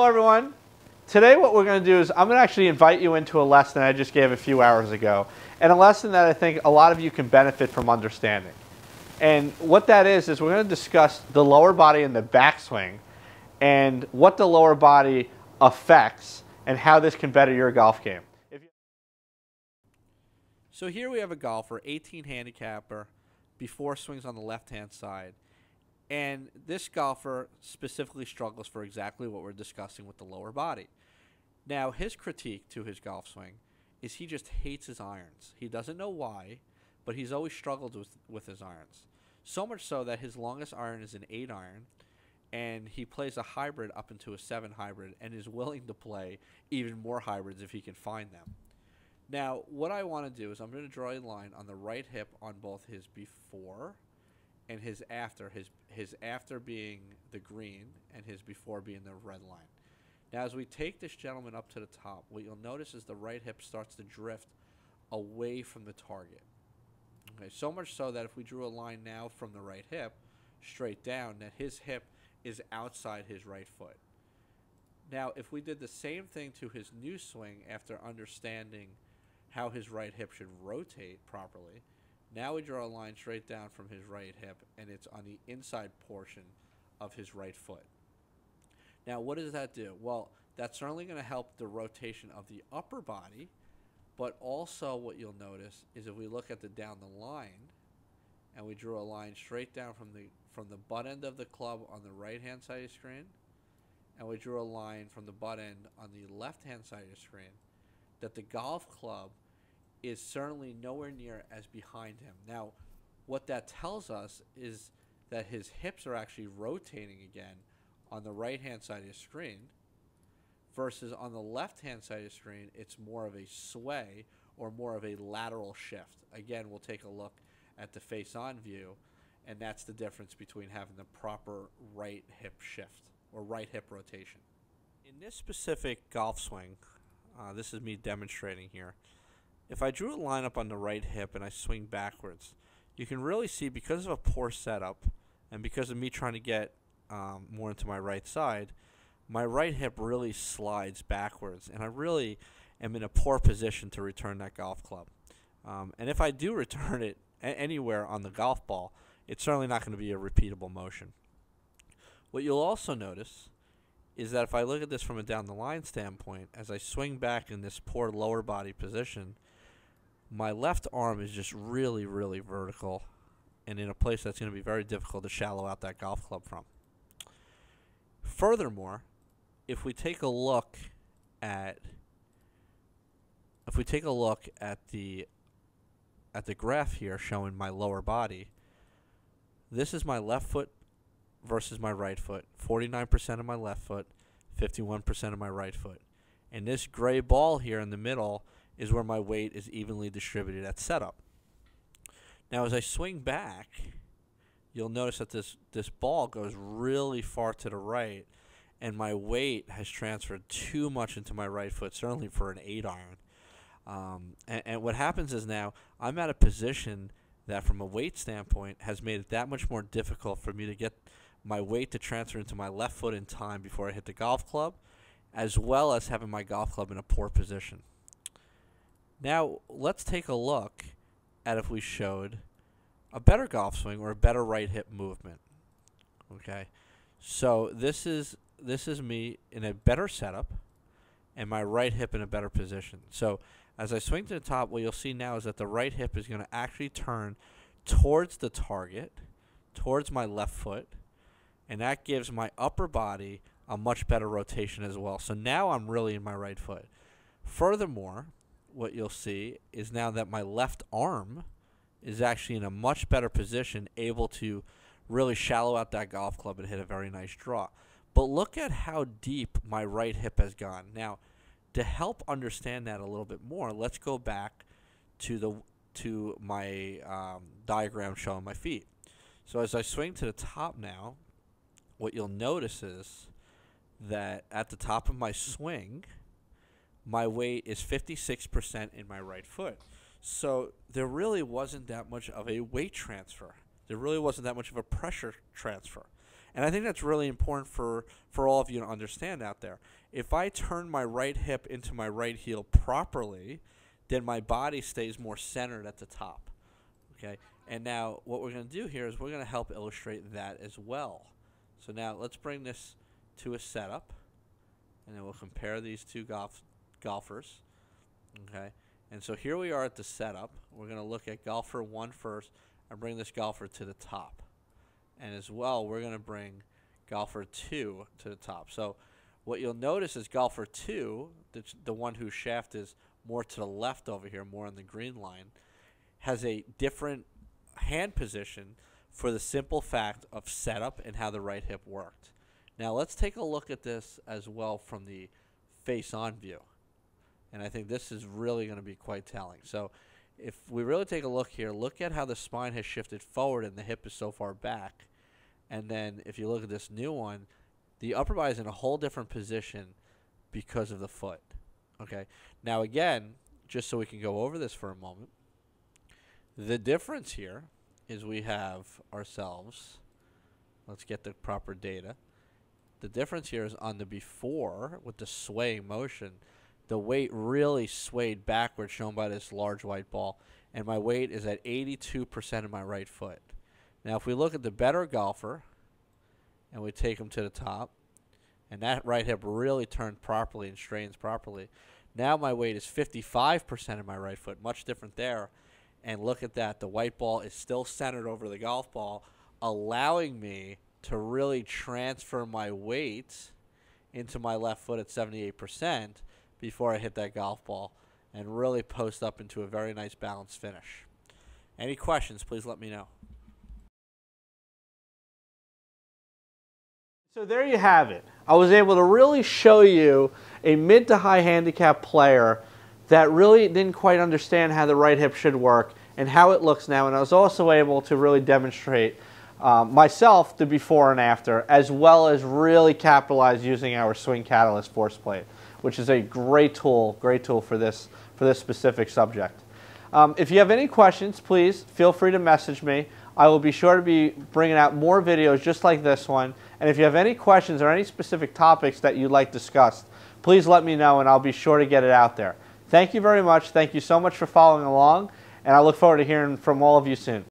Hello everyone. Today what we're going to do is I'm going to actually invite you into a lesson I just gave a few hours ago, and a lesson that I think a lot of you can benefit from understanding. And what that is we're going to discuss the lower body and the backswing and what the lower body affects and how this can better your golf game. So here we have a golfer, 18 handicapper, before swings on the left-hand side. And this golfer specifically struggles for exactly what we're discussing with the lower body. Now, his critique to his golf swing is he just hates his irons. He doesn't know why, but he's always struggled with his irons. So much so that his longest iron is an 8 iron, and he plays a hybrid up into a 7 hybrid and is willing to play even more hybrids if he can find them. Now, what I want to do is I'm going to draw a line on the right hip on both his before and his after, his after being the green and his before being the red line. Now, as we take this gentleman up to the top, what you'll notice is the right hip starts to drift away from the target. Okay, so much so that if we drew a line now from the right hip straight down, that his hip is outside his right foot. Now, if we did the same thing to his new swing after understanding how his right hip should rotate properly, now we draw a line straight down from his right hip, and it's on the inside portion of his right foot. Now, what does that do? Well, that's certainly going to help the rotation of the upper body, but also what you'll notice is if we look at the down the line, and we drew a line straight down from the butt end of the club on the right-hand side of the screen, and we drew a line from the butt end on the left-hand side of the screen, that the golf club is certainly nowhere near as behind him. Now, what that tells us is that his hips are actually rotating again on the right-hand side of the screen, versus on the left-hand side of the screen, it's more of a sway or more of a lateral shift. Again, we'll take a look at the face-on view, and that's the difference between having the proper right hip shift or right hip rotation. In this specific golf swing, this is me demonstrating here. If I drew a line up on the right hip and I swing backwards, you can really see, because of a poor setup and because of me trying to get more into my right side, my right hip really slides backwards, and I really am in a poor position to return that golf club. And if I do return it anywhere on the golf ball, it's certainly not going to be a repeatable motion. What you'll also notice is that if I look at this from a down the line standpoint, as I swing back in this poor lower body position, my left arm is just really, really vertical and in a place that's going to be very difficult to shallow out that golf club from. Furthermore, if we take a look at the graph here showing my lower body, this is my left foot versus my right foot. 49% of my left foot, 51% of my right foot. And this gray ball here in the middle is where my weight is evenly distributed at setup. Now, as I swing back, you'll notice that this ball goes really far to the right, and my weight has transferred too much into my right foot, certainly for an 8 iron. And what happens is now I'm at a position that, from a weight standpoint, has made it that much more difficult for me to get my weight to transfer into my left foot in time before I hit the golf club, as well as having my golf club in a poor position. Now, let's take a look at if we showed a better golf swing or a better right hip movement. Okay, so this is me in a better setup and my right hip in a better position. So as I swing to the top, what you'll see now is that the right hip is going to actually turn towards the target, towards my left foot, and that gives my upper body a much better rotation as well. So now I'm really in my right foot. Furthermore, what you'll see is now that my left arm is actually in a much better position, able to really shallow out that golf club and hit a very nice draw. But look at how deep my right hip has gone. Now, to help understand that a little bit more, let's go back to my diagram showing my feet. So as I swing to the top now, what you'll notice is that at the top of my swing, my weight is 56% in my right foot. So there really wasn't that much of a weight transfer. There really wasn't that much of a pressure transfer. And I think that's really important for all of you to understand out there. If I turn my right hip into my right heel properly, then my body stays more centered at the top. Okay? And now what we're going to do here is we're going to help illustrate that as well. So now let's bring this to a setup, and then we'll compare these two golfers. Okay? And so here we are at the setup. We're going to look at golfer 1 first and bring this golfer to the top. And as well, we're going to bring golfer 2 to the top. So what you'll notice is golfer 2, the one whose shaft is more to the left over here, more on the green line, has a different hand position for the simple fact of setup and how the right hip worked. Now let's take a look at this as well from the face-on view. And I think this is really going to be quite telling. So if we really take a look here, look at how the spine has shifted forward and the hip is so far back. And then if you look at this new one, the upper body is in a whole different position because of the foot. Okay. Now again, just so we can go over this for a moment, the difference here is we have ourselves, let's get the proper data. The difference here is on the before with the swaying motion, the weight really swayed backwards, shown by this large white ball, and my weight is at 82% of my right foot. Now if we look at the better golfer and we take him to the top, and that right hip really turned properly and straightens properly, now my weight is 55% of my right foot, much different there. And look at that, the white ball is still centered over the golf ball, allowing me to really transfer my weight into my left foot at 78% before I hit that golf ball and really post up into a very nice balanced finish. Any questions, please let me know. So there you have it. I was able to really show you a mid to high handicap player that really didn't quite understand how the right hip should work and how it looks now. And I was also able to really demonstrate myself the before and after, as well as really capitalize using our Swing Catalyst force plate, which is a great tool for this specific subject. If you have any questions, please feel free to message me. I will be sure to be bringing out more videos just like this one. And if you have any questions or any specific topics that you'd like discussed, please let me know and I'll be sure to get it out there. Thank you very much. Thank you so much for following along, and I look forward to hearing from all of you soon.